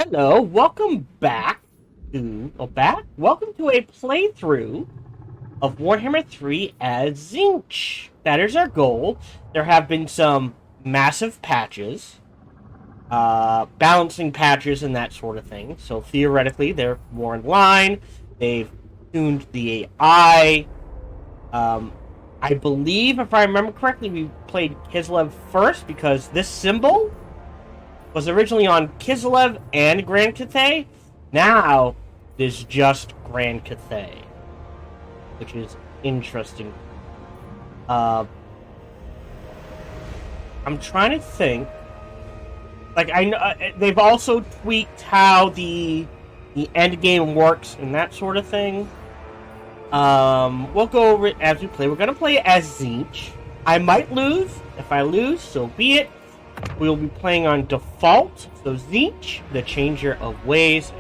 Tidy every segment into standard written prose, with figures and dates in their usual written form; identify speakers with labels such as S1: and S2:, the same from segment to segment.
S1: Hello, welcome back welcome to a playthrough of Warhammer 3 as Tzeentch. That is our goal. There have been some massive patches, balancing patches and that sort of thing. So theoretically, they're more in line. They've tuned the AI. I believe, if I remember correctly, we played Kislev first because this symbol was originally on Kislev and Grand Cathay. Now there's just Grand Cathay, which is interesting. I'm trying to think. Like I know they've also tweaked how the end game works and that sort of thing. We'll go over it as we play. We're gonna play as Tzeentch. I might lose. If I lose, so be it. We'll be playing on default. So Tzeentch, the changer of ways,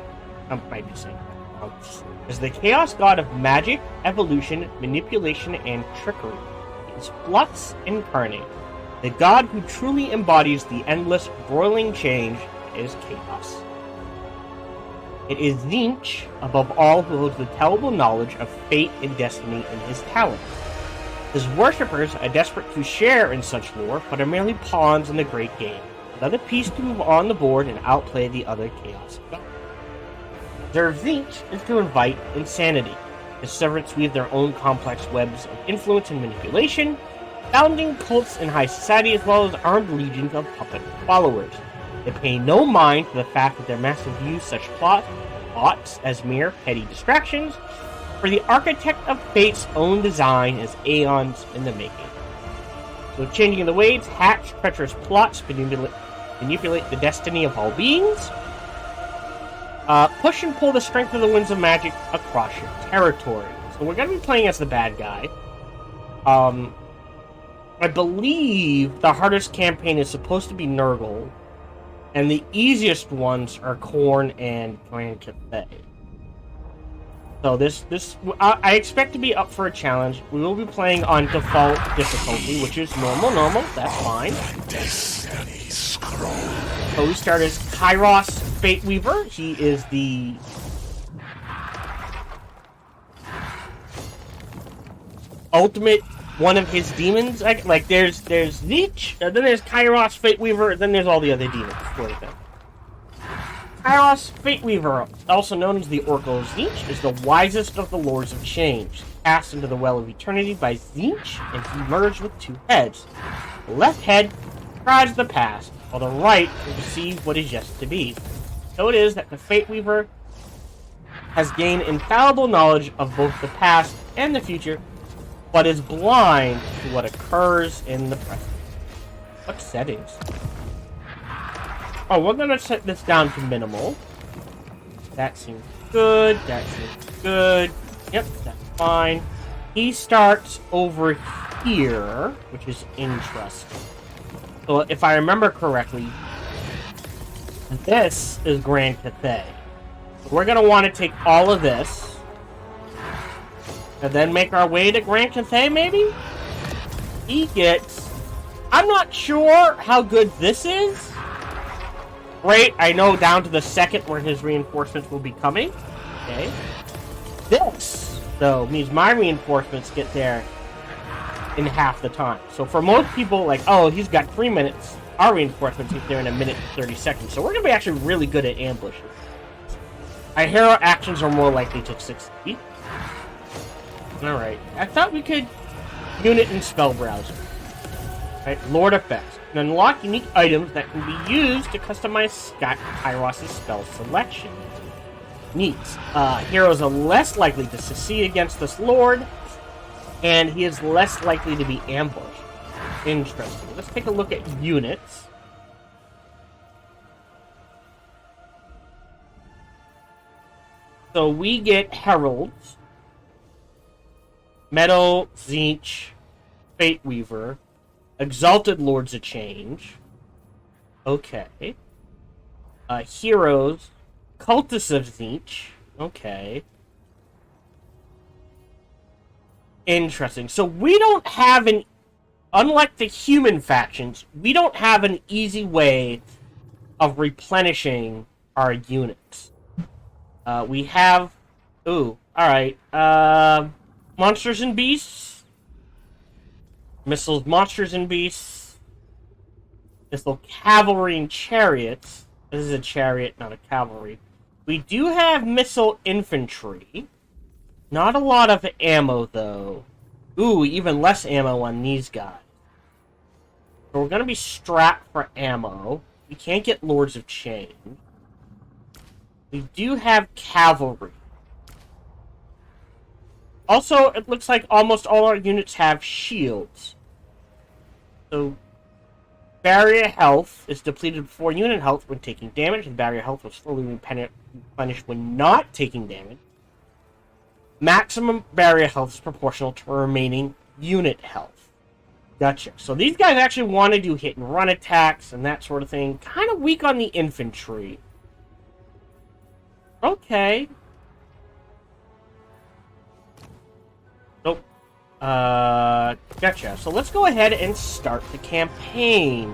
S1: I might be saying that, is the chaos god of magic, evolution, manipulation, and trickery. He is flux incarnate. The god who truly embodies the endless, broiling change is chaos. It is Tzeentch, above all, who holds the tellable knowledge of fate and destiny in his talent. His worshippers are desperate to share in such lore, but are merely pawns in the great game, another piece to move on the board and outplay the other chaos gods. Their Tzeentch is to invite insanity. His servants weave their own complex webs of influence and manipulation, founding cults in high society as well as armed legions of puppet followers. They pay no mind to the fact that their masters use such plots as mere petty distractions, for the architect of fate's own design is aeons in the making. So changing the ways, hatch treacherous plots manipulate the destiny of all beings. Push and pull the strength of the winds of magic across your territory. So we're going to be playing as the bad guy. I believe the hardest campaign is supposed to be Nurgle, and the easiest ones are Khorne and Grand Cathay. So I expect to be up for a challenge. We will be playing on default difficulty, which is normal. That's fine. So we start as Kairos Fate Weaver. He is the ultimate one of his demons. Like there's Tzeentch, and then there's Kairos Fate Weaver, and then there's all the other demons for them. Kairos Fate Weaver, also known as the Oracle of Tzeentch, is the wisest of the Lords of Change. Cast into the Well of Eternity by Tzeentch, and he merged with two heads. The left head tries the past, while the right will perceive what is yet to be. So it is that the Fate Weaver has gained infallible knowledge of both the past and the future, but is blind to what occurs in the present. What settings? Oh, we're gonna set this down to minimal. That seems good. Yep, that's fine. He starts over here, which is interesting. So if I remember correctly, this is Grand Cathay. We're gonna want to take all of this and then make our way to Grand Cathay, maybe? He gets... I'm not sure how good this is. Great, I know down to the second where his reinforcements will be coming. Okay. This, though, means my reinforcements get there in half the time. So for most people, like, oh, he's got 3 minutes. Our reinforcements get there in 1 minute and 30 seconds. So we're going to be actually really good at ambushes. Our hero actions are more likely to succeed. Alright, I thought we could unit and spell browser. Right, Lord Effects. And unlock unique items that can be used to customize Kairos' spell selection. Neat. Heroes are less likely to succeed against this Lord, and he is less likely to be ambushed. Interesting. Let's take a look at units. So we get Heralds, Metal, Tzeentch, Fate Weaver, Exalted Lords of Change. Okay. Heroes. Cultists of Tzeentch. Okay. Interesting. So we don't have an... Unlike the human factions, we don't have an easy way of replenishing our units. We have... Ooh, alright. Monsters and Beasts. Missiles, Monsters and Beasts. Missile Cavalry and Chariots. This is a chariot, not a cavalry. We do have Missile Infantry. Not a lot of ammo, though. Ooh, even less ammo on these guys. So we're going to be strapped for ammo. We can't get Lords of Change. We do have cavalry. Also, it looks like almost all our units have shields. So, barrier health is depleted before unit health when taking damage, and barrier health will slowly replenished when not taking damage. Maximum barrier health is proportional to remaining unit health. Gotcha. So these guys actually want to do hit and run attacks and that sort of thing. Kind of weak on the infantry. Okay. Nope. Gotcha. So let's go ahead and start the campaign.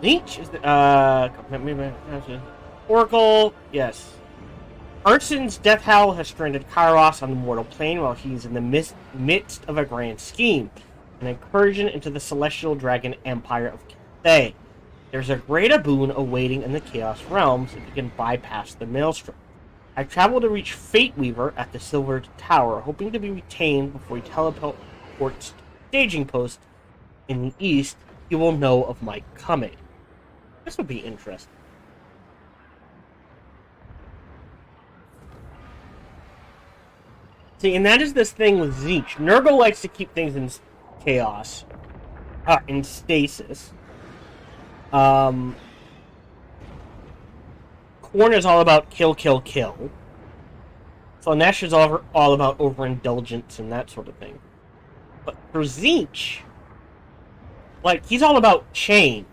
S1: Tzeentch is the, Oracle, yes. Arson's death howl has stranded Kairos on the mortal plane while he's in the midst of a grand scheme, an incursion into the celestial dragon empire of Cathay. There's a greater boon awaiting in the Chaos Realms if you can bypass the Maelstrom. I travel to reach Fate Weaver at the Silver Tower, hoping to be retained before he teleports staging post in the east. He will know of my coming. This would be interesting. See, and that is this thing with Tzeentch. Nurgle likes to keep things in chaos. In stasis. Khorne is all about kill, kill, kill. Slaanesh is all about overindulgence and that sort of thing. But for Tzeentch, like, he's all about change.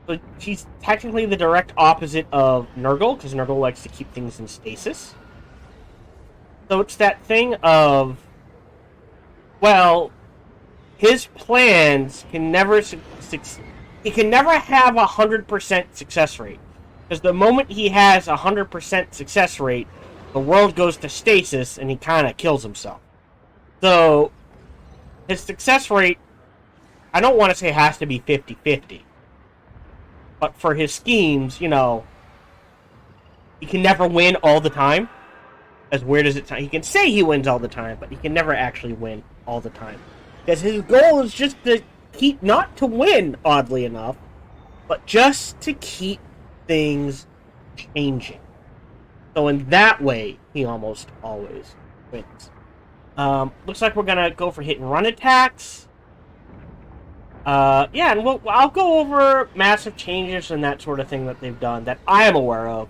S1: But he's technically the direct opposite of Nurgle, because Nurgle likes to keep things in stasis. So it's that thing of, well, his plans can never he can never have 100% success rate. Because the moment he has 100% success rate, the world goes to stasis and he kind of kills himself. So, his success rate, I don't want to say has to be 50-50. But for his schemes, you know, he can never win all the time. As weird as it sounds, he can say he wins all the time, but he can never actually win all the time. Because his goal is just to keep, not to win, oddly enough, but just to keep things changing. So in that way, he almost always wins. Looks like we're gonna go for hit and run attacks. Yeah, and I'll go over massive changes and that sort of thing that they've done that I am aware of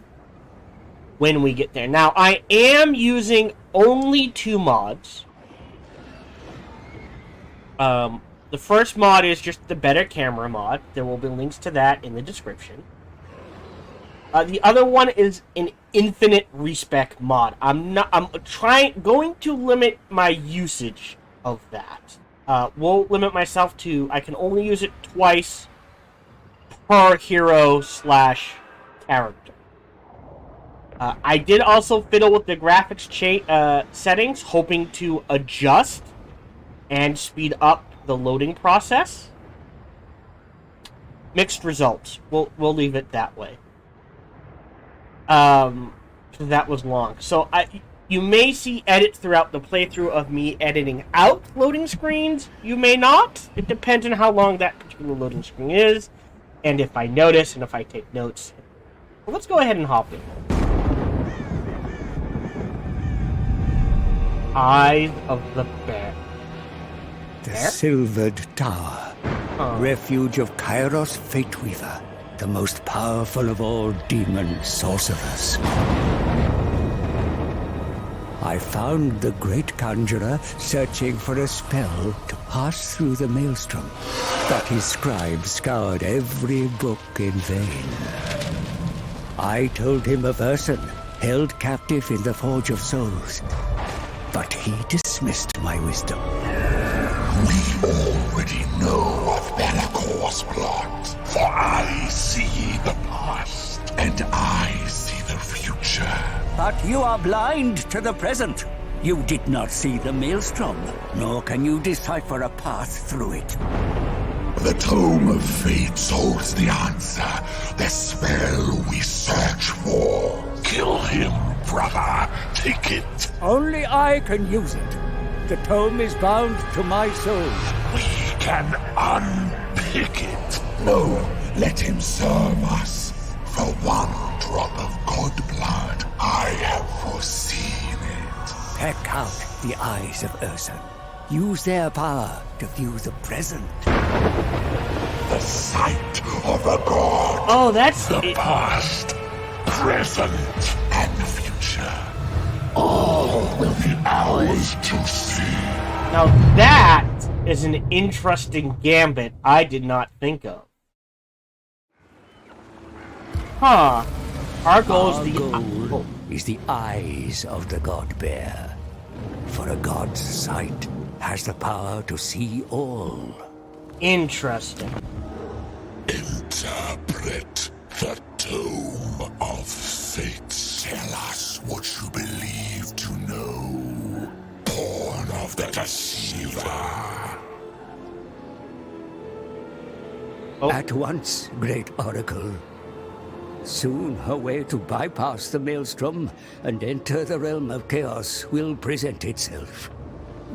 S1: when we get there. Now, I am using only 2 mods. The first mod is just the better camera mod. There will be links to that in the description. The other one is an infinite respec mod. I'm going to limit my usage of that. We'll limit myself to, I can only use it twice per hero/character. I did also fiddle with the graphics settings, hoping to adjust and speed up the loading process. Mixed results. We'll leave it that way. That was long. So you may see edits throughout the playthrough of me editing out loading screens. You may not. It depends on how long that particular loading screen is, and if I notice, and if I take notes. Well, let's go ahead and hop in. Eyes of the Bear.
S2: The Silvered Tower. Refuge of Kairos Fateweaver, the most powerful of all demon sorcerers. I found the great conjurer searching for a spell to pass through the maelstrom, but his scribe scoured every book in vain. I told him of Urson, held captive in the Forge of Souls, but he dismissed my wisdom.
S3: We already know of Bellacor's plot, for I see the past, and I see the future.
S2: But you are blind to the present. You did not see the maelstrom, nor can you decipher a path through it.
S3: The Tome of Fates holds the answer, the spell we search for. Kill him, brother. Take it.
S2: Only I can use it. The tome is bound to my soul.
S3: We can unpick it. No, let him serve us. For one drop of god blood, I have foreseen it.
S2: Peck out the eyes of Ursa. Use their power to view the present.
S3: The sight of a god.
S1: Oh, that's
S3: The
S1: it.
S3: past, present, and future. All will be ours to see.
S1: Now that is an interesting gambit I did not think of. Huh. Our goal is the...
S2: is the eyes of the god bear. For a god's sight has the power to see all.
S1: Interesting.
S3: Interpret the Tome of Fates. Tell us what you believe to know. Born of the Deceiver.
S1: Oh.
S2: At once, great oracle. Soon a way to bypass the maelstrom and enter the realm of chaos will present itself.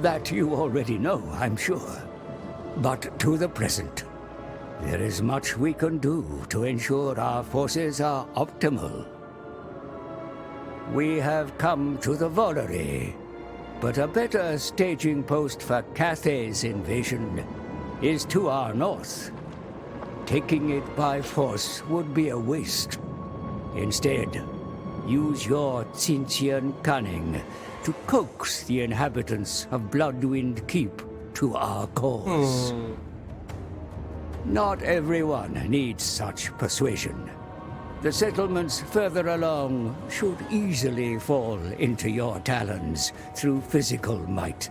S2: That you already know, I'm sure. But to the present, there is much we can do to ensure our forces are optimal. We have come to the Volary, but a better staging post for Cathay's invasion is to our north. Taking it by force would be a waste. Instead, use your Tzeentchian cunning to coax the inhabitants of Bloodwind Keep to our cause. Not everyone needs such persuasion. The settlements further along should easily fall into your talons through physical might.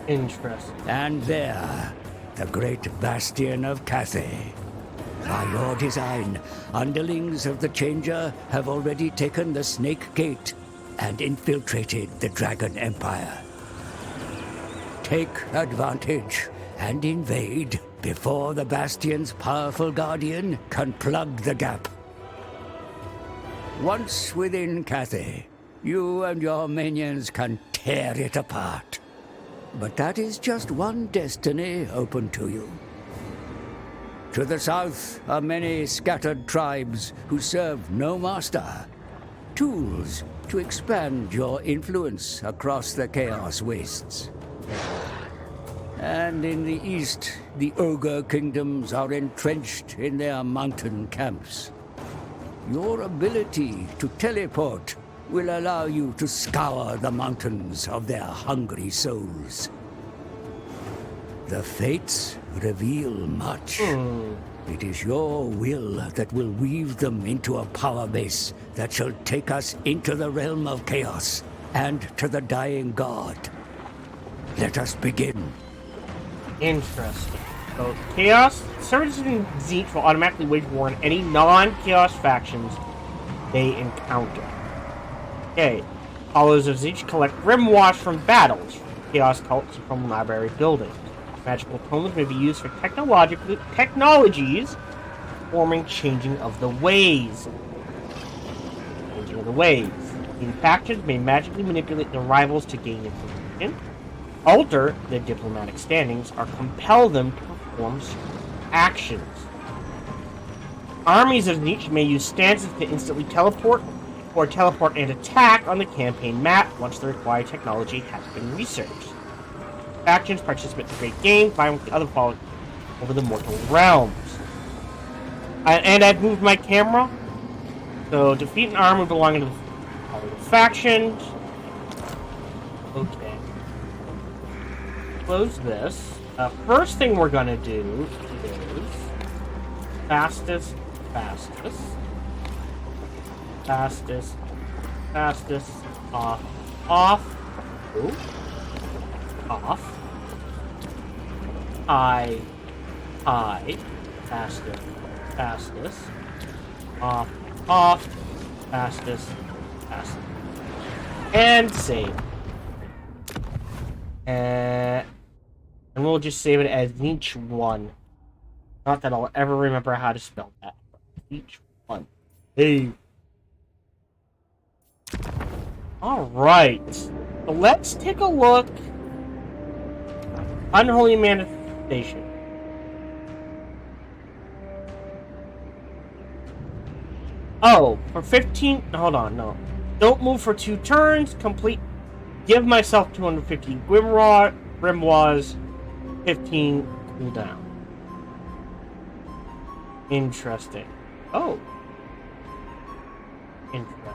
S1: Interesting.
S2: And there, the great bastion of Cathay. By your design, underlings of the Changer have already taken the Snake Gate and infiltrated the Dragon Empire. Take advantage and invade before the Bastion's powerful guardian can plug the gap. Once within Cathay, you and your minions can tear it apart. But that is just one destiny open to you. To the south are many scattered tribes who serve no master. Tools to expand your influence across the Chaos Wastes. And in the east, the Ogre Kingdoms are entrenched in their mountain camps. Your ability to teleport will allow you to scour the mountains of their hungry souls. The fates reveal much. It is your will that will weave them into a power base that shall take us into the realm of chaos and to the dying god. Let us begin.
S1: Interesting. So, Chaos, servers in Tzeentch will automatically wage war on any non-Chaos factions they encounter. Okay. Hollows of Tzeentch collect Grimwash from battles, from Chaos cults, and from library buildings. Magical tomes may be used for technologies forming Changing of the Ways. Changing of the Ways. These factions may magically manipulate their rivals to gain information, alter their diplomatic standings, or compel them to perform certain actions. Armies of Tzeentch may use stances to instantly teleport or teleport and attack on the campaign map once the required technology has been researched. Factions participate in the great game, vying with the other following over the mortal realms. And I've moved my camera. So, defeat an army belonging to the following factions. Okay. Close this. First thing we're gonna do is fastest, off, ooh, off, high, Fastest. Fastest. Off. Off. Fastest. Fastest. And save. And we'll just save it as Tzeentch 1. Not that I'll ever remember how to spell that. Tzeentch 1. Hey. Alright. So let's take a look. Unholy Manifestation. Oh, for 15... Hold on, no. Don't move for 2 turns. Complete... Give myself 250 grimoires. 15 cooldown. Interesting. Oh. Interesting.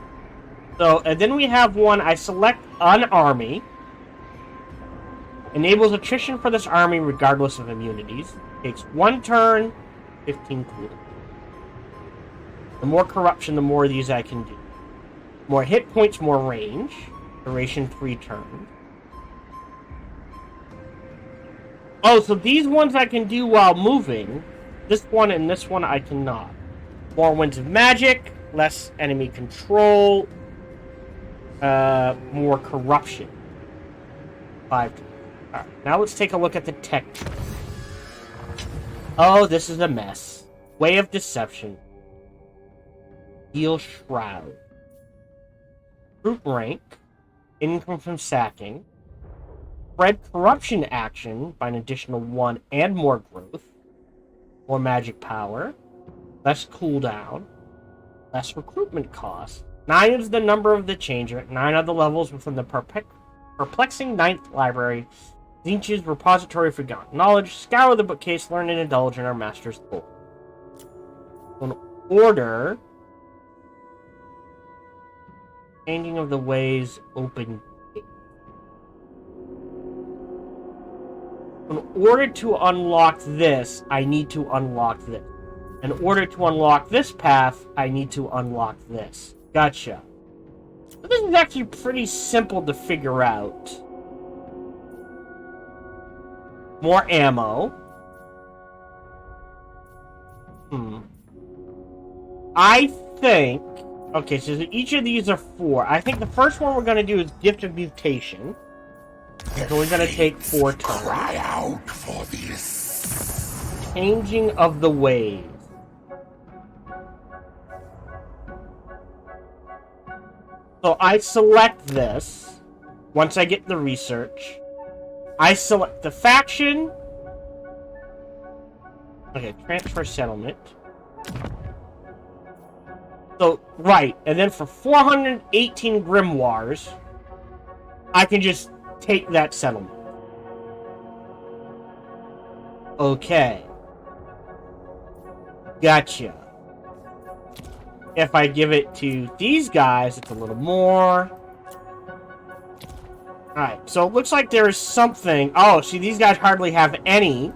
S1: So, and then we have one. I select an army. Enables attrition for this army regardless of immunities. Takes 1 turn. 15 cooldown. The more corruption, the more of these I can do. More hit points, more range. Duration 3 turns. Oh, so these ones I can do while moving. This one and this one I cannot. More winds of magic. Less enemy control. More corruption. 5 turns. Alright, now let's take a look at the tech tree. Oh, this is a mess. Way of Deception. Heal Shroud. Group rank. Income from sacking. Spread corruption action by an additional 1 and more growth. More magic power. Less cooldown. Less recruitment cost. 9 is the number of the changer. 9 are the levels within the perplexing 9th library. Tzeentch's repository of forgotten knowledge. Scour the bookcase, learn and indulge in our master's lore. In order... Changing of the ways, open gate. In order to unlock this, I need to unlock this. In order to unlock this path, I need to unlock this. Gotcha. So this is actually pretty simple to figure out. More ammo. I think... Okay, so each of these are 4. I think the first one we're going to do is Gift of Mutation. So we're going to take 4 turns.
S3: Cry out for this.
S1: Changing of the Ways. So I select this. Once I get the research. I select the faction. Okay, transfer settlement. So, right, and then for 418 grimoires, I can just take that settlement. Okay. Gotcha. If I give it to these guys, it's a little more. Alright, so it looks like there is something... Oh, see, these guys hardly have any.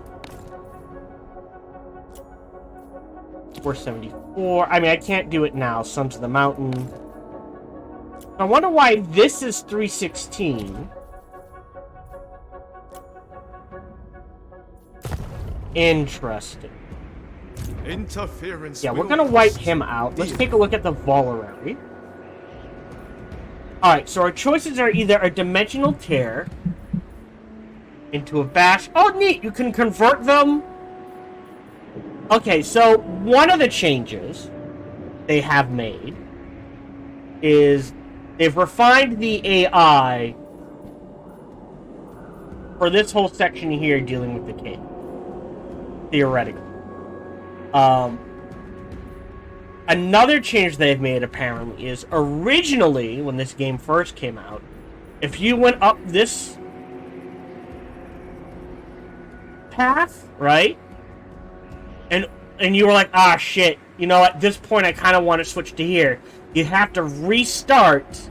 S1: 474. I mean, I can't do it now. Sons of the Mountain. I wonder why this is 316. Interesting.
S4: Interference.
S1: Yeah, we're gonna wipe him out. Let's take a look at the Volary. Alright, so our choices are either a Dimensional Tear into a Bash. Oh, neat! You can convert them. Okay, so one of the changes they have made is they've refined the AI for this whole section here dealing with the king. Theoretically. Another change they've made, apparently, is originally, when this game first came out, if you went up this path, right? And you were like, ah, shit, you know, at this point I kind of want to switch to here. You have to restart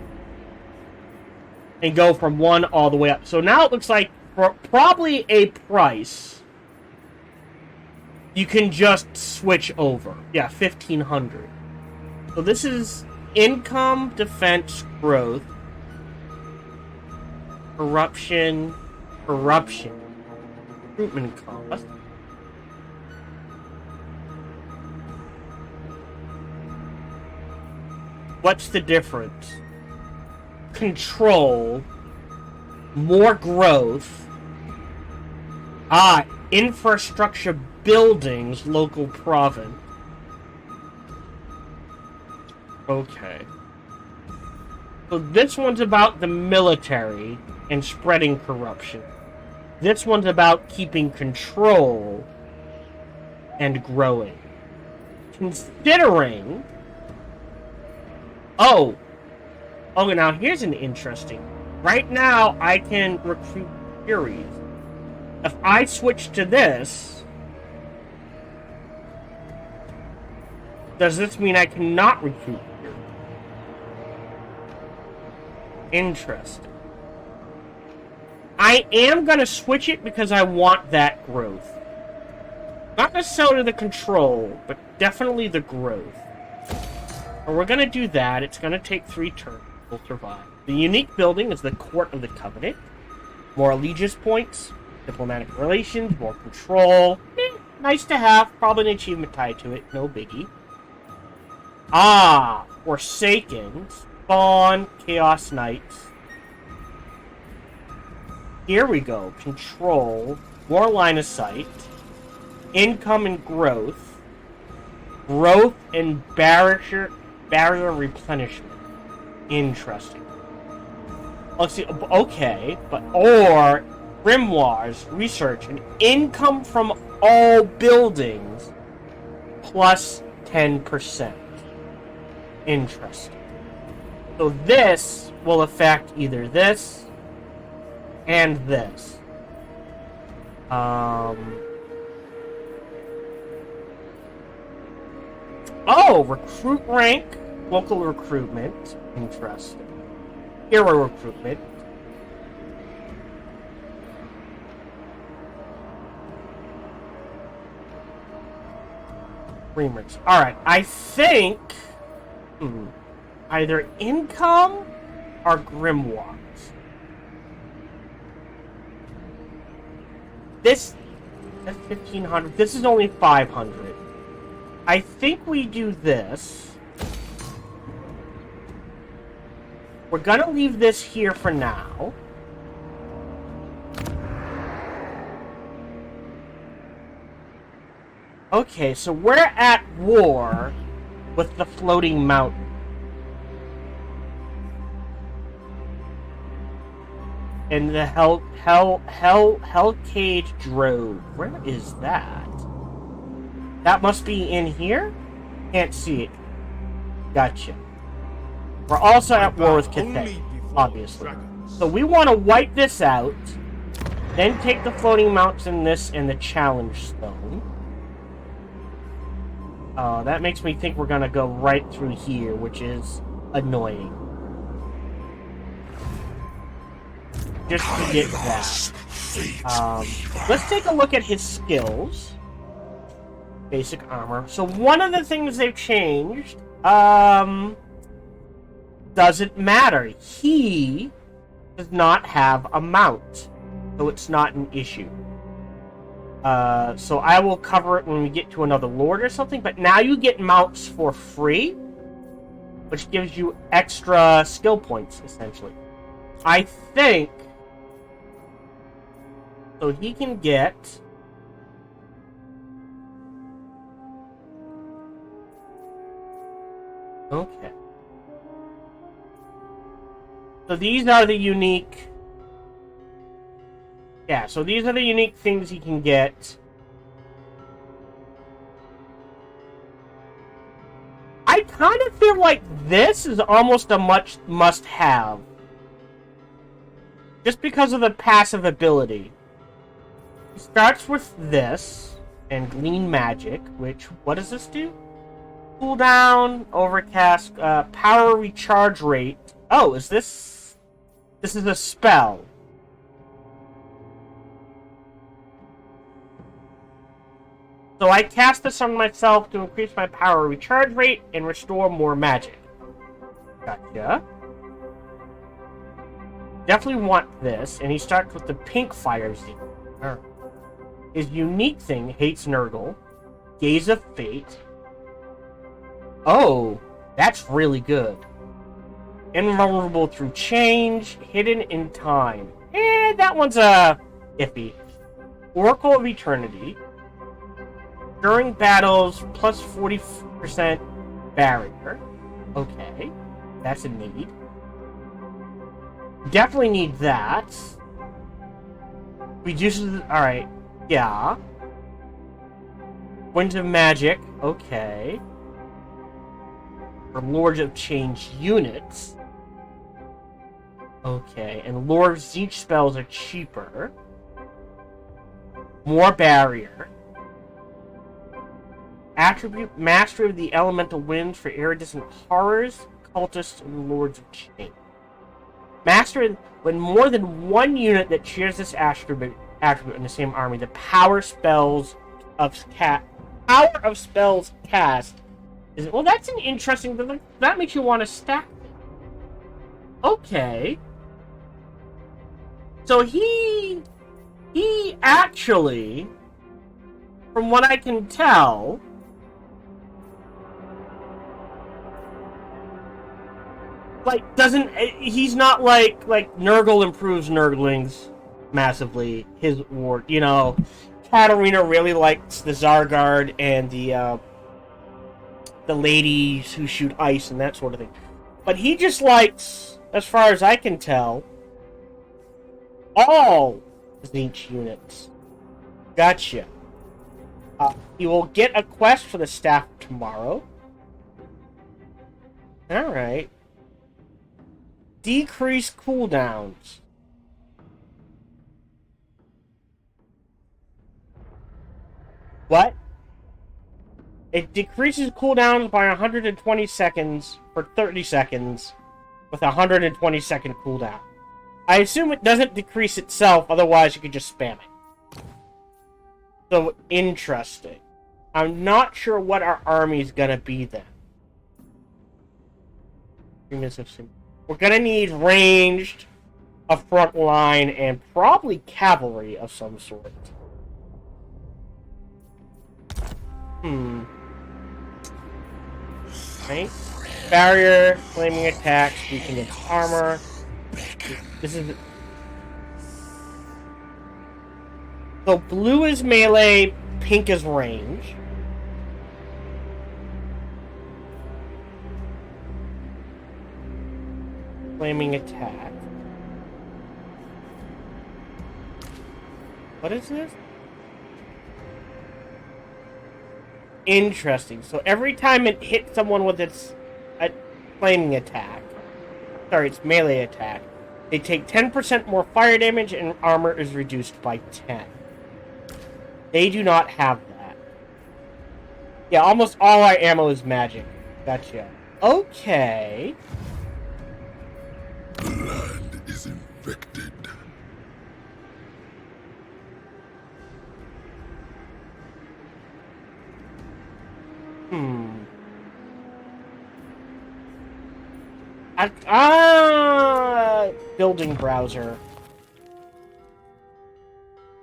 S1: and go from 1 all the way up. So now it looks like, for probably a price, you can just switch over. Yeah, 1,500. So this is income, defense, growth, corruption, recruitment cost. What's the difference? Control, more growth. Infrastructure, buildings, local province. Okay. So this one's about the military and spreading corruption. This one's about keeping control and growing. Considering... Oh, now here's an interesting... Right now, I can recruit Furies. If I switch to this... Does this mean I cannot recruit Furies? Interesting. I am going to switch it because I want that growth. Not necessarily the control, but definitely the growth. And we're going to do that. It's going to take 3 turns. We'll survive. The unique building is the Court of the Covenant. More allegiance points, diplomatic relations, more control. Nice to have. Probably an achievement tied to it. No biggie. Forsaken. Spawn. Chaos Knights. Here we go. Control. More line of sight. Income and growth. Growth and barrier replenishment. Interesting. Let's see. Okay, or grimoires, research, and income from all buildings plus 10%. Interesting. So this will affect either this and this. Recruit rank, local recruitment. Interesting. Hero recruitment. Remix. Alright, I think... either income or grimoires. That's 1,500. This is only 500. I think we do this. We're gonna leave this here for now. Okay, so we're at war with the floating mountain. And the Hell Cage Drove. Where is that? That must be in here? Can't see it. Gotcha. We're also at war with Cathay, obviously. So we want to wipe this out, then take the floating mountain this and the challenge stone. That makes me think we're going to go right through here, which is annoying. Just to get that. Let's take a look at his skills. Basic armor. So one of the things they've changed, doesn't matter. He does not have a mount, so it's not an issue. So I will cover it when we get to another lord or something, but now you get mounts for free, which gives you extra skill points, essentially. I think... So he can get... Okay. So these are the unique... Yeah, so these are the unique things he can get. I kind of feel like this is almost a must-have. Just because of the passive ability. It starts with this, and Glean Magic, which, what does this do? Cooldown, Overcast, Power Recharge Rate. Oh, is this... This is a spell. So I cast this on myself to increase my power recharge rate and restore more magic. Gotcha. Definitely want this, and he starts with the pink fire Zeke. His unique thing, hates Nurgle. Gaze of Fate. Oh, that's really good. Invulnerable through change. Hidden in time. That one's iffy. Oracle of Eternity. During battles, plus 40% barrier. Okay. That's a need. Definitely need that. Reduces... Alright. Yeah. Winds of Magic. Okay. For Lords of Change units. Okay. And Lord of Tzeentch spells are cheaper. More barrier. Attribute Mastery of the Elemental Winds for iridescent horrors, cultists, and Lords of Change. Master when more than one unit that shares this attribute in the same army, the power of spells cast is, well, that's an interesting. That makes you want to stack it. Okay. So he actually, from what I can tell, like, he's not like Nurgle improves Nurglings massively. His ward, Katarina really likes the Zargard and the ladies who shoot ice and that sort of thing. But he just likes, as far as I can tell, all Tzeentch units. Gotcha. You will get a quest for the staff tomorrow. Alright. Decrease cooldowns. What? It decreases cooldowns by 120 seconds for 30 seconds with a 120 second cooldown. I assume it doesn't decrease itself, otherwise you could just spam it. So, interesting. I'm not sure what our army's gonna be then. We're gonna need ranged, a front line, and probably cavalry of some sort. Right? Barrier, flaming attacks, weak against armor. This is... So blue is melee, pink is range. Flaming attack. What is this? Interesting. So every time it hits someone with its flaming attack, sorry, its melee attack, they take 10% more fire damage and armor is reduced by 10. They do not have that. Yeah, almost all our ammo is magic. Gotcha. Okay.
S3: The land is infected.
S1: Building browser.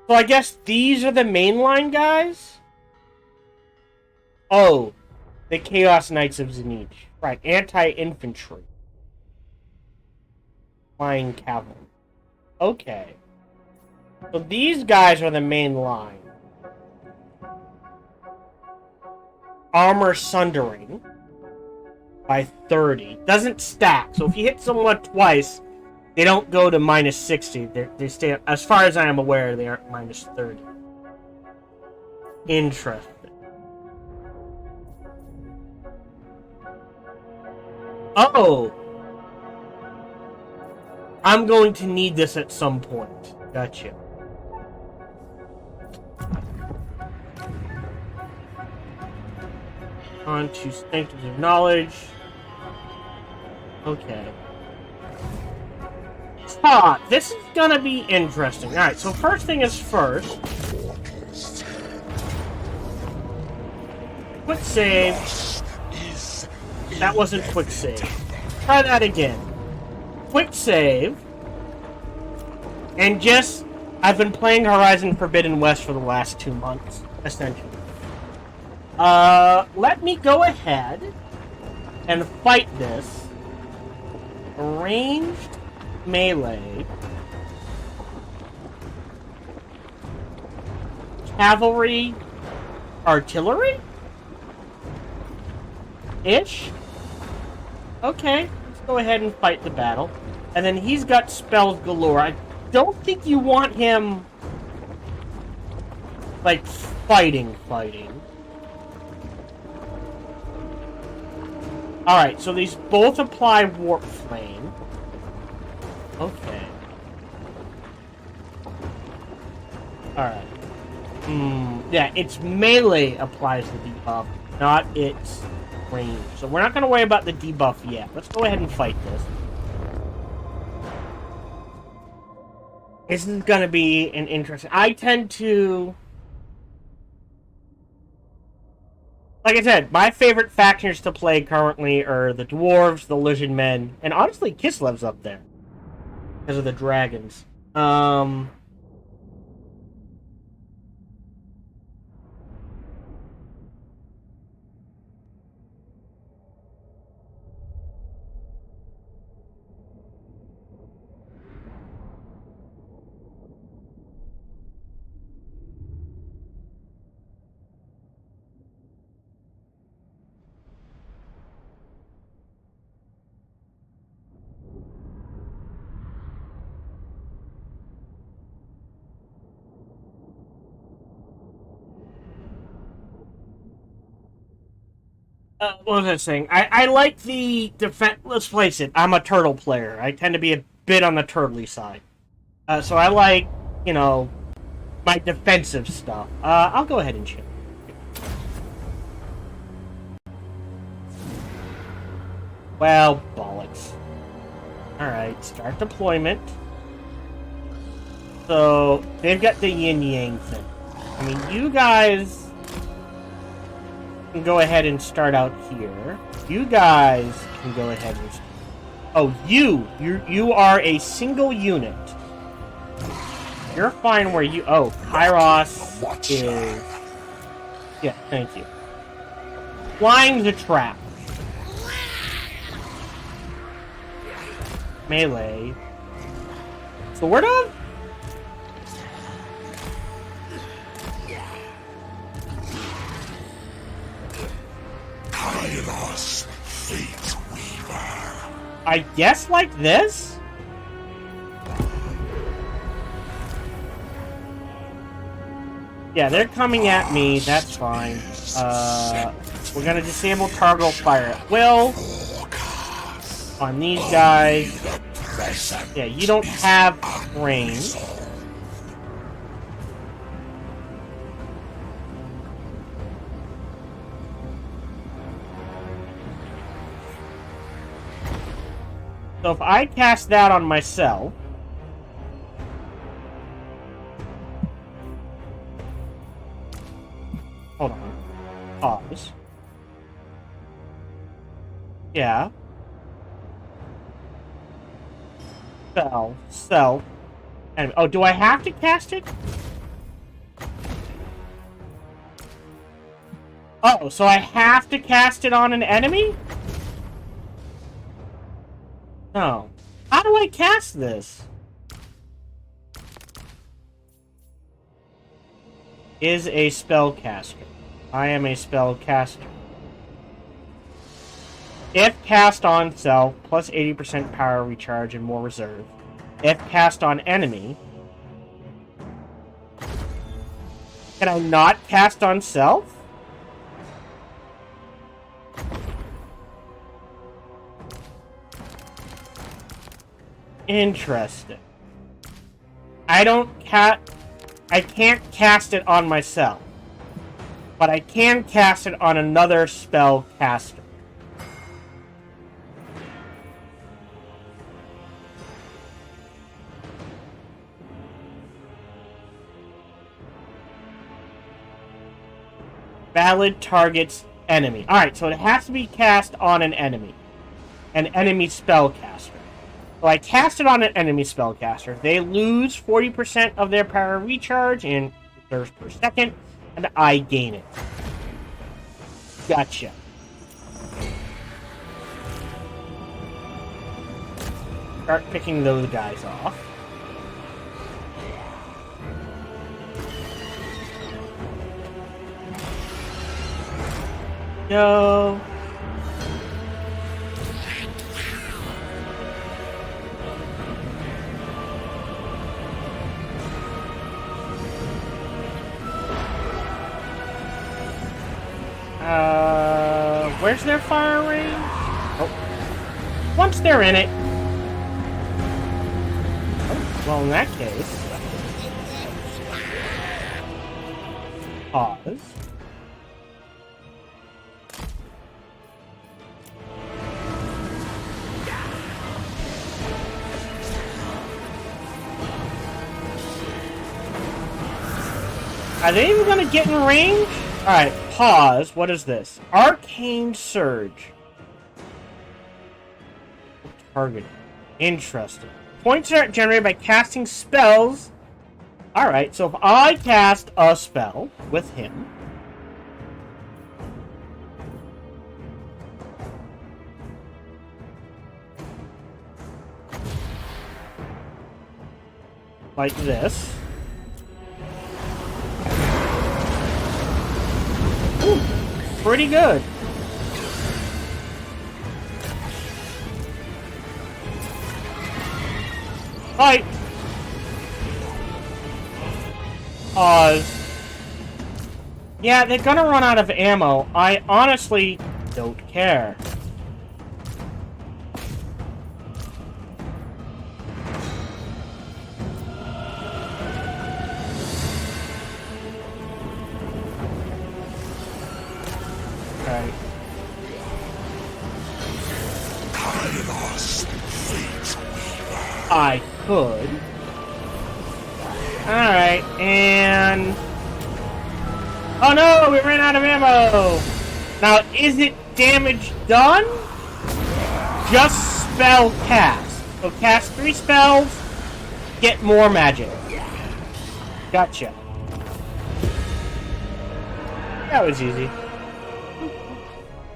S1: So I guess these are the mainline guys? Oh, the Chaos Knights of Tzeentch. Right, anti-infantry. Flying cavalry. Okay. So these guys are the main line. Armor sundering by 30. Doesn't stack. So if you hit someone twice, they don't go to minus 60. They stay, as far as I am aware, they are at minus 30. Interesting. Oh! I'm going to need this at some point. Gotcha. On to Sanctums of Knowledge. Okay. This is gonna be interesting. Alright, so first thing is first. Quick save. That wasn't quick save. Try that again. Quick save. And just... I've been playing Horizon Forbidden West for the last 2 months, essentially. Let me go ahead and fight this ranged melee, cavalry, artillery? Ish? Okay, let's go ahead and fight the battle. And then he's got spells galore. I don't think you want him, like, fighting. Alright, so these both apply Warp Flame. Okay. Alright. Yeah, its melee applies the debuff, not its range. So we're not going to worry about the debuff yet. Let's go ahead and fight this. This is going to be an interesting... I tend to... Like I said, my favorite factions to play currently are the Dwarves, the Lizard Men, and honestly, Kislev's up there. Because of the dragons. What was I saying? I like the defense. Let's face it, I'm a turtle player. I tend to be a bit on the turtly side. So I like, you know, my defensive stuff. I'll go ahead and check. Well, bollocks. Alright, start deployment. So, they've got the yin-yang thing. I mean, you guys can go ahead and start out here. You guys can go ahead and... Oh, you are a single unit. You're fine where you... Oh, Kairos is... Yeah, thank you. Flying's a trap. Melee. Sort of?
S3: Kairos, Fate Weaver.
S1: I guess like this? Yeah, they're coming at me. That's fine. We're gonna disable target fire at will on these guys. Yeah, you don't have range. So if I cast that on myself... Hold on. Pause. Yeah. Self. And oh, do I have to cast it? Oh, so I have to cast it on an enemy? No. How do I cast this? Is a spellcaster. I am a spellcaster. If cast on self, plus 80% power recharge and more reserve. If cast on enemy... Can I not cast on self? Interesting. I can't cast it on myself. But I can cast it on another spellcaster. Valid targets enemy. Alright, so it has to be cast on an enemy. An enemy spellcaster. So I cast it on an enemy spellcaster. They lose 40% of their power recharge in reserves per second, and I gain it. Gotcha. start picking those guys off. Go. Where's their fire range? Oh. Once they're in it. Oh, well, in that case. Pause. Are they even gonna get in range? Alright, pause. What is this? Arcane Surge. Targeting. Interesting. Points are generated by casting spells. Alright, so if I cast a spell with him. Like this. Ooh, pretty good. Right. Pause. Yeah, they're gonna run out of ammo. I honestly don't care. Okay. I could. Alright, and... Oh no, we ran out of ammo! Now, is it damage done? Just spell cast. So cast 3 spells, get more magic. Gotcha. That was easy.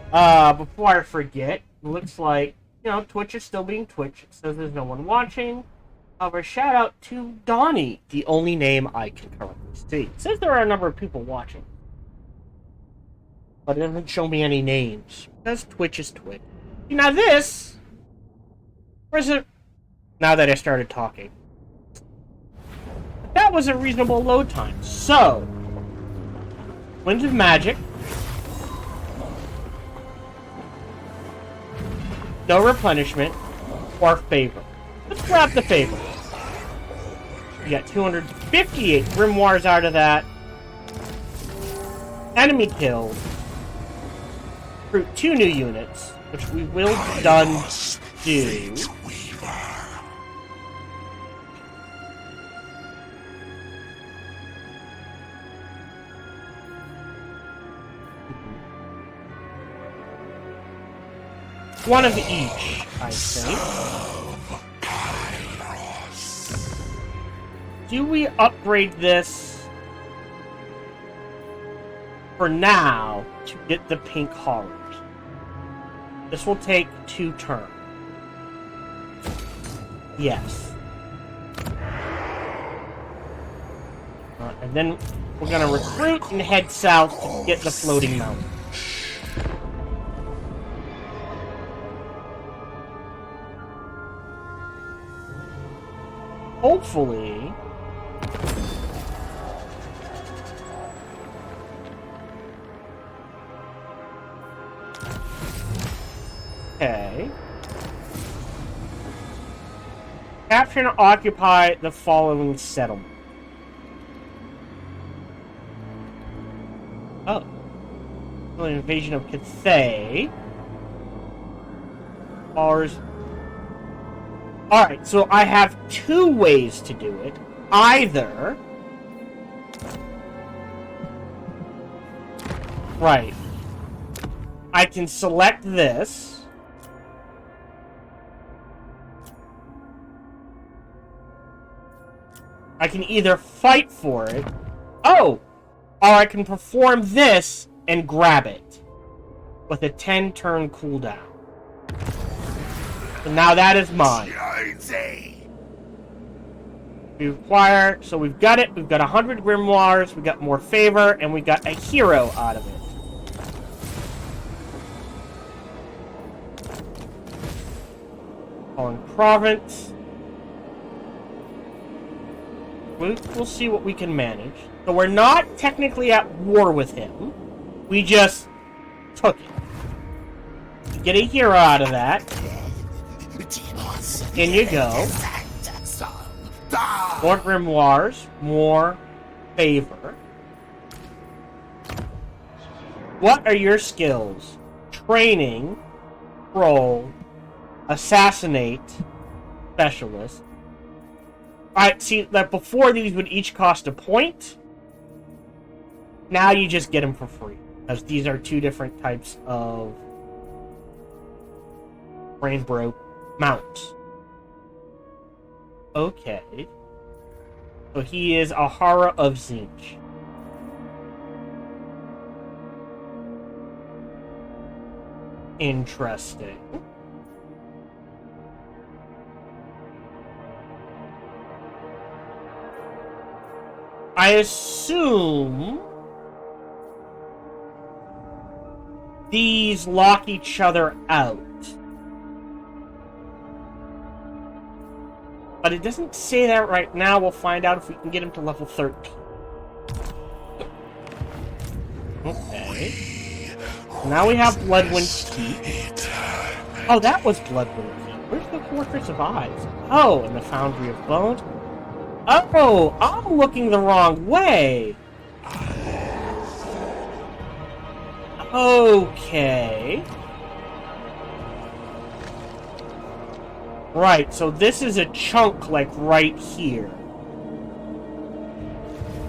S1: Before I forget, it looks like, you know, Twitch is still being Twitch. It says there's no one watching. However, shout out to Donnie, the only name I can currently see. It says there are a number of people watching. But it doesn't show me any names. Because Twitch is Twitch. Now this... Where's it? Now that I started talking. That was a reasonable load time. So... Winds of Magic. No replenishment. Or favor. Let's grab the favor. We got 258 grimoires out of that. Enemy killed. Recruit 2 new units, which we will done do. One of each, I think. Do we upgrade this for now to get the pink horrors? This will take 2 turns. Yes. And then we're gonna recruit and head south to get the floating mountain. Hopefully... Okay. Capture and occupy the following settlement. Oh. An invasion of Cathay. Alright, so I have 2 ways to do it. Either... Right. I can select this. I can either fight for it. Oh! Or I can perform this and grab it. With a 10-turn cooldown. So now that is mine. We require, so we've got it. We've got 100 grimoires. We got more favor, and we got a hero out of it. Fallen province. We'll see what we can manage. So we're not technically at war with him. We just took it. You get a hero out of that. In you go. More grimoires, more favor. What are your skills? Training, roll, assassinate, specialist. Alright, see, that before these would each cost a point. Now you just get them for free. Because these are two different types of brain broke mounts. Okay. So he is Ahara of Tzeentch. Interesting. I assume these lock each other out. But it doesn't say that right now. We'll find out if we can get him to level 13. Okay. Now we have Bloodwind Keep. Oh, that was Bloodwind Keep. Where's the Fortress of Eyes? Oh, and the Foundry of Bones. Oh, I'm looking the wrong way. Okay. Right, so this is a chunk, like, right here.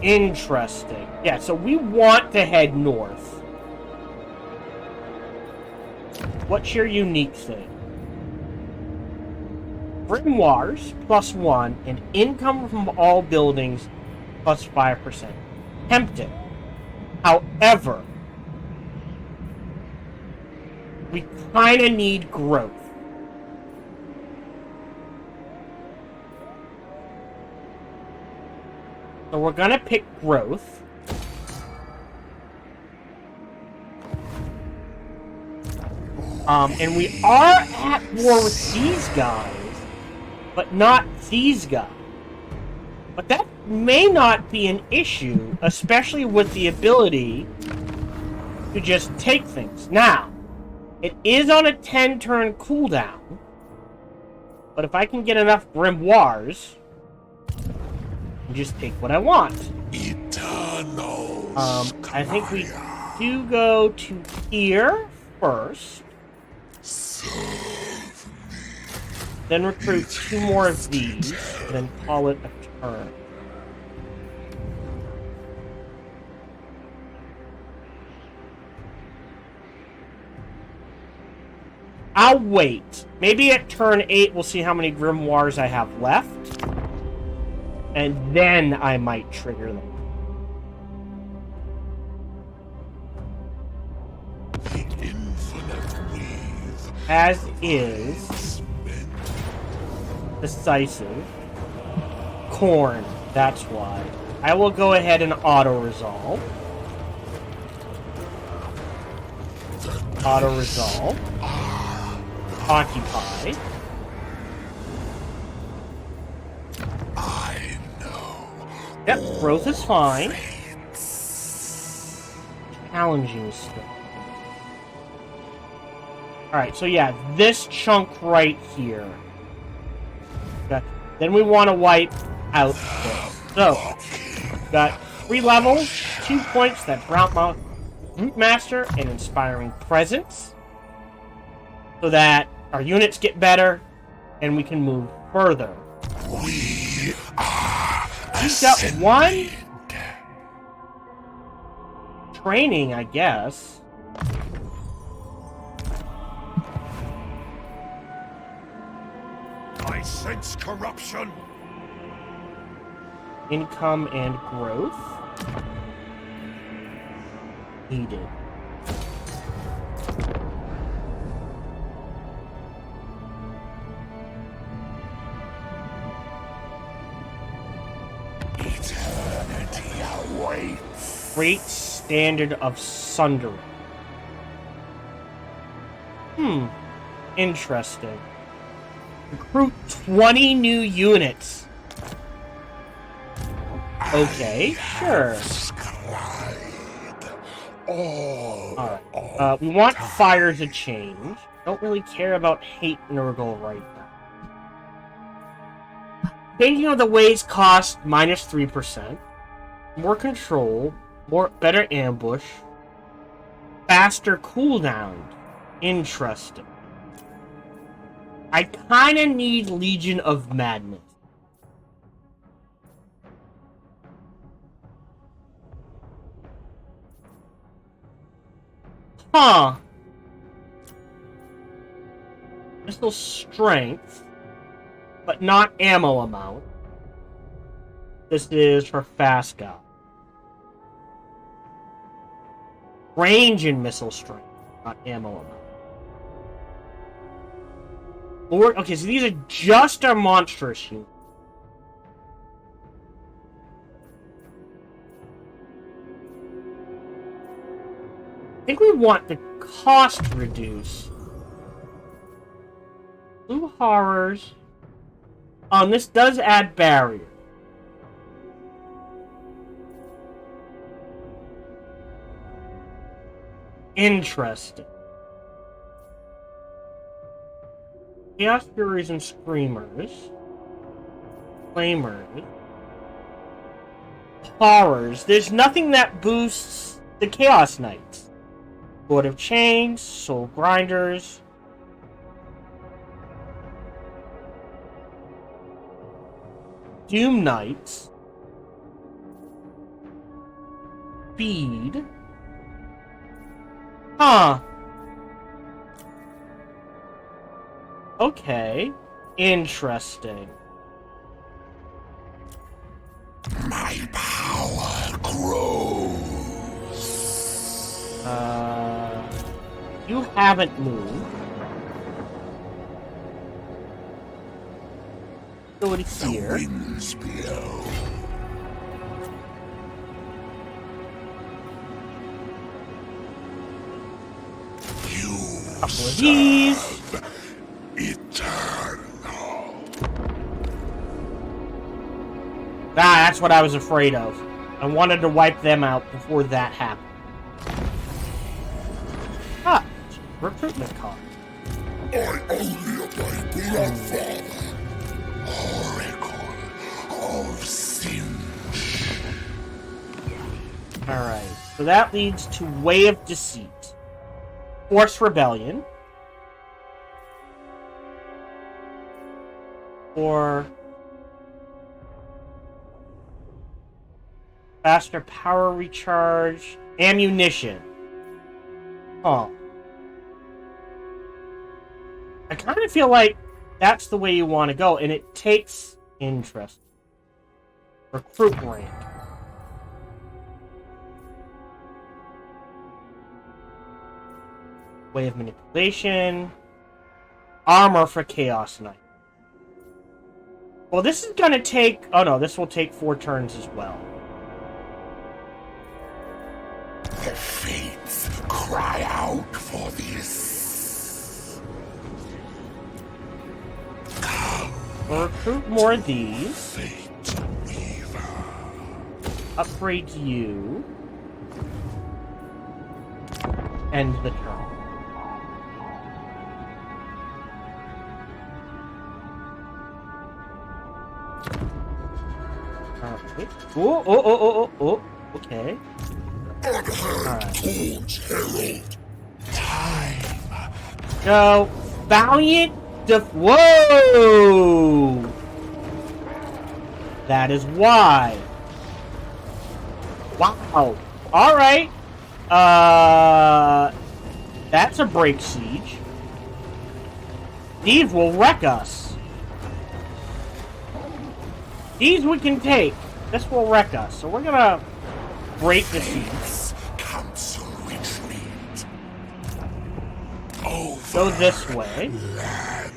S1: Interesting. Yeah, so we want to head north. What's your unique thing? Grimoires, +1, and income from all buildings, +5%. Tempting. However, we kind of need growth. So we're gonna pick growth. And we are at war with these guys, but not these guys. But that may not be an issue, especially with the ability to just take things. Now, it is on a 10-turn cooldown, but if I can get enough grimoires, just take what I want. I think we do go to here first. Then recruit 2 more of these, and then call it a turn. I'll wait. Maybe at turn 8 we'll see how many grimoires I have left. And then I might trigger them. As is decisive. Corn, that's why. I will go ahead and auto-resolve. Auto-resolve. Occupy. Yep, growth is fine. Challenging stuff. Alright, so yeah, this chunk right here. Okay. Then we want to wipe out this. So, got 3 levels, 2 points, that's Root Master and Inspiring Presence. So that our units get better, and we can move further.
S3: We are
S1: He's got 1 training, I guess.
S3: I sense corruption.
S1: Income and growth. Needed. Great Standard of Sundering. Interesting. Recruit 20 new units. Okay, sure. Alright. We want fire to change. Don't really care about hate Nurgle right now. Changing of the ways cost minus 3%. More control. Better ambush. Faster cooldown. Interesting. I kinda need Legion of Madness. Huh. Missile strength, but not ammo amount. This is for fast guy. Range and missile strength, not ammo amount. Lord, okay, so these are just our monstrous units. I think we want the cost reduced. Blue horrors. And this does add barrier. Interesting. Chaos Furies and Screamers. Flamers. Horrors. There's nothing that boosts the Chaos Knights. Lord of Chains, Soul Grinders. Doom Knights. Speed. Huh. Okay. Interesting.
S3: My power grows.
S1: You haven't moved. Go to here.
S3: The winds blow.
S1: Couple of these.
S3: Eternal.
S1: That's what I was afraid of. I wanted to wipe them out before that happened. Ah, recruitment card.
S3: I only obey grandfather. Oracle of Tzeentch.
S1: Alright, so that leads to Way of Deceit. Force Rebellion. Or faster power recharge. Ammunition. Oh. I kind of feel like that's the way you want to go, and it takes interest. Recruit rank. Way of manipulation. Armor for Chaos Knight. Well, this is gonna take... Oh no, this will take 4 turns as well.
S3: The fates cry out for this. Come,
S1: We'll recruit more of these.
S3: fate weaver.
S1: Upgrade you. End the turn. Alright. Oh, okay.
S3: Unheard tones herald. Time.
S1: So, Valiant Whoa! That is why. Wow. Alright. That's a break siege. These will wreck us. These we can take. This will wreck us. So we're gonna break the siege.
S3: Council retreat. Over
S1: Go this way.
S3: land.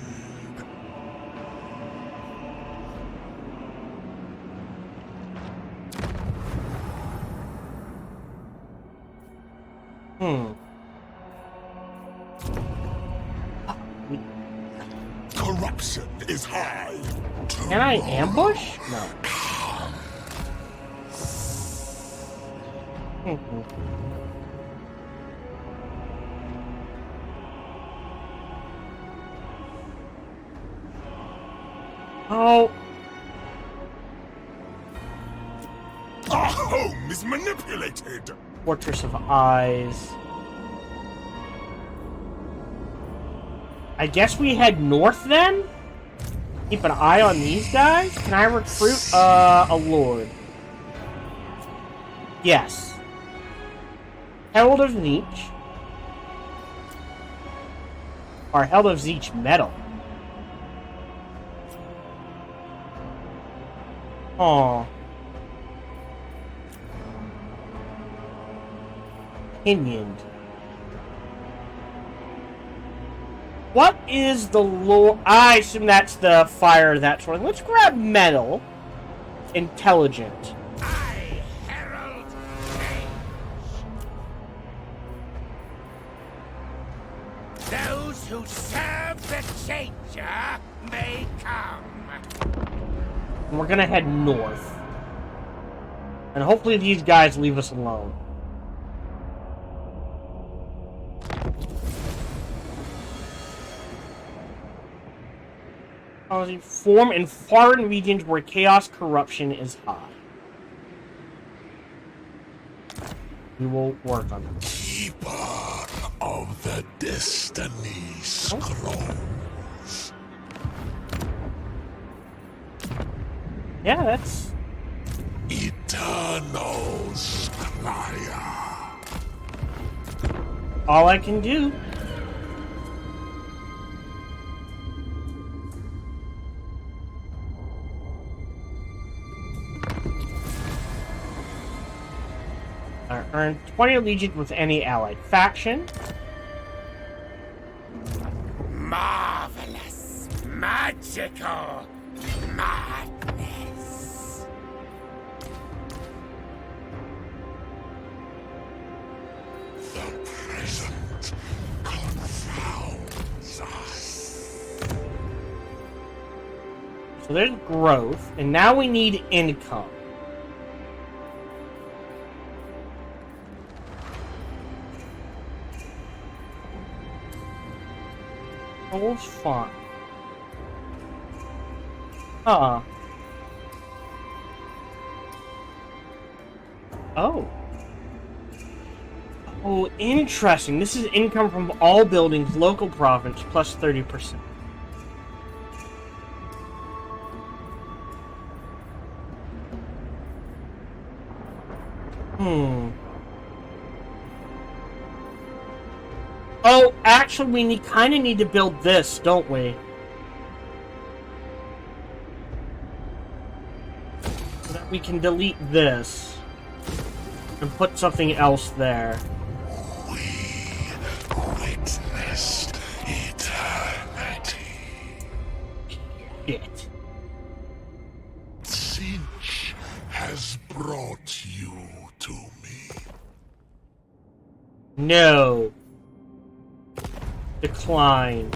S3: deception is high.
S1: Can I ambush? No. Oh.
S3: Our home is manipulated.
S1: Fortress of Eyes. I guess we head north then? Keep an eye on these guys? Can I recruit a lord? Yes. Herald of Tzeentch. Or Herald of Tzeentch Metal. Aw. Pinioned. What is the lore? I assume that's the fire, that sort of thing. Let's grab metal. Intelligent.
S4: I herald change. Those who serve the changer may come.
S1: And we're gonna head north. And hopefully these guys leave us alone. Form in foreign regions where chaos corruption is high. We will work on it.
S3: Keeper of the Destiny Scrolls.
S1: Yeah, that's...
S3: Eternal Scryer.
S1: all I can do. Earn 20 allegiance with any allied faction.
S4: Marvelous, magical madness.
S3: The present confounds us.
S1: So there's growth, and now we need income. All's fine. Oh. Oh, interesting. This is income from all buildings, local province, plus 30%. Oh, actually, we kind of need to build this, don't we? So that we can delete this and put something else there.
S3: We witnessed eternity.
S1: Shit.
S3: Tzeentch has brought you to me.
S1: No. Decline.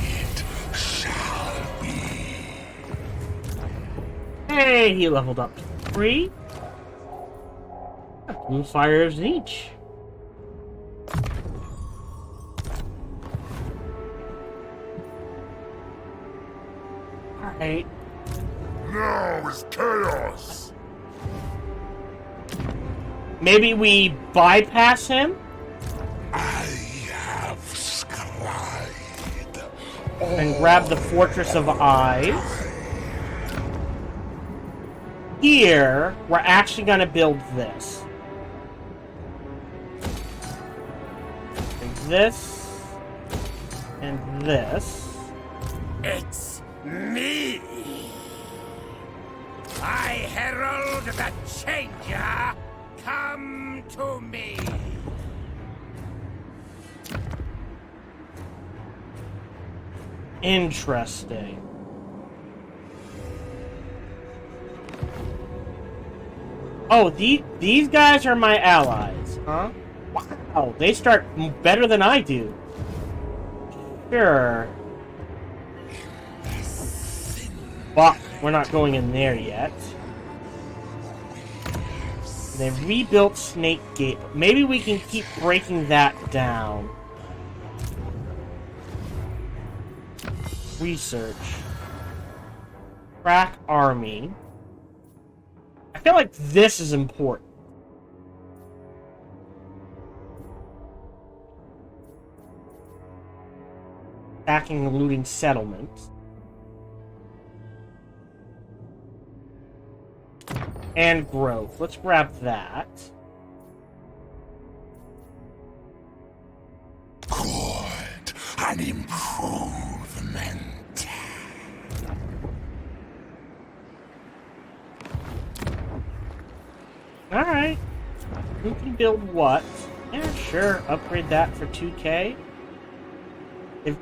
S3: It shall be.
S1: Hey, he leveled up to 3. Moonfire of Tzeentch. Alright.
S3: Now is chaos.
S1: Maybe we bypass him?
S3: I have scried.
S1: And grab the Fortress of Eyes. Here, we're actually going to build this. And this. And this.
S4: It's me. I herald the changer. Come to me.
S1: Interesting. Oh, these guys are my allies, huh? Wow, they start better than I do. Sure. But we're not going in there yet. They rebuilt Snake Gate. Maybe we can keep breaking that down. Research. Crack army. I feel like this is important. Attacking and looting settlements. And growth. Let's grab that.
S3: Good. An improvement.
S1: Alright. Who can build what? Yeah, sure. Upgrade that for 2K.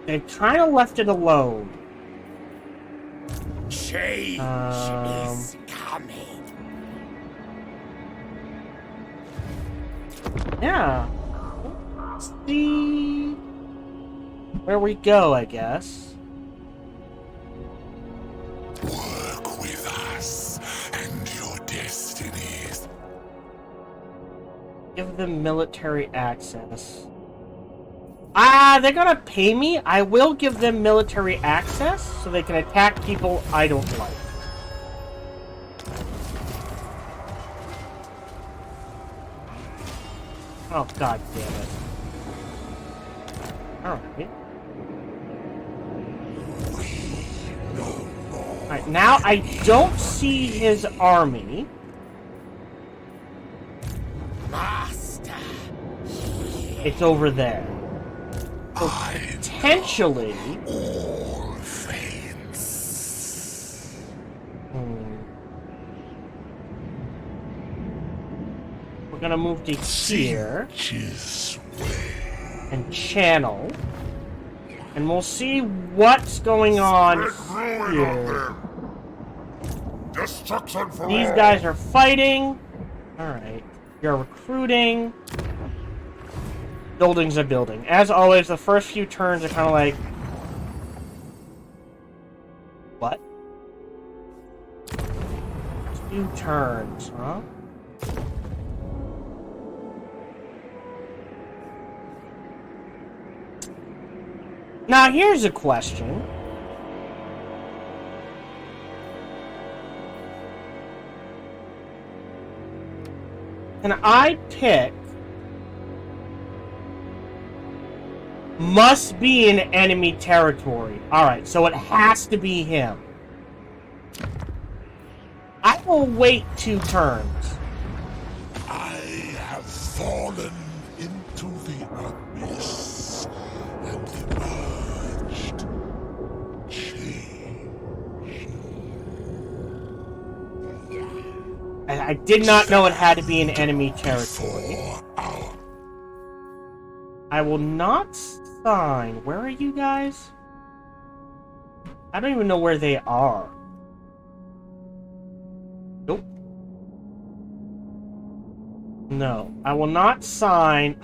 S1: They've kind of left it alone.
S4: Change is coming.
S1: Yeah. Let's see where we go, I guess.
S3: Work with us and your destinies.
S1: Give them military access. They're gonna pay me. I will give them military access so they can attack people I don't like. Oh, god damn it. Alright. Alright, now I don't see his army.
S4: Master.
S1: It's over there. So potentially...
S3: All fates.
S1: We're gonna move to here.
S3: Tzeentch's way.
S1: And channel. And we'll see what's going on here.
S3: Destruction for
S1: These guys are fighting. Alright. You're recruiting. Buildings are building. As always, the first few turns are kind of like... What? Few turns, huh? Now, here's a question. Can I pick... Must be in enemy territory. Alright, so it has to be him. I will wait 2 turns.
S3: I have fallen into the abyss and emerged changed.
S1: I did not know it had to be in enemy territory. I will not sign. Where are you guys? I don't even know where they are. Nope. No, I will not sign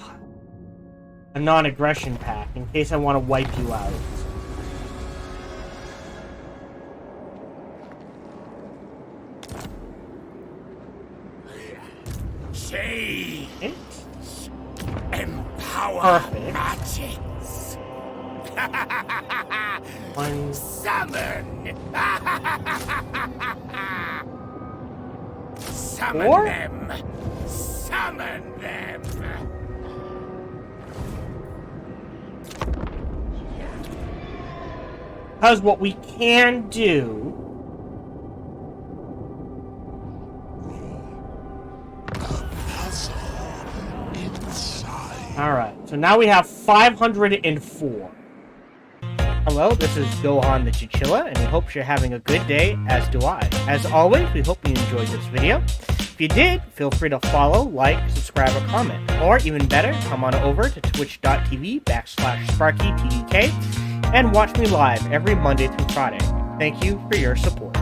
S1: a non-aggression pact in case I want to wipe you out.
S4: Change. Empower
S1: Perfect.
S4: magics.
S1: One.
S4: Summon. Summon
S1: Four?
S4: them. Summon them.
S1: Because what we can do... Alright, so now we have 504. Hello, this is Gohan the Chinchilla, and we hope you're having a good day, as do I. As always, we hope you enjoyed this video. If you did, feel free to follow, like, subscribe, or comment. Or, even better, come on over to twitch.tv/SparkyTDK and watch me live every Monday through Friday. Thank you for your support.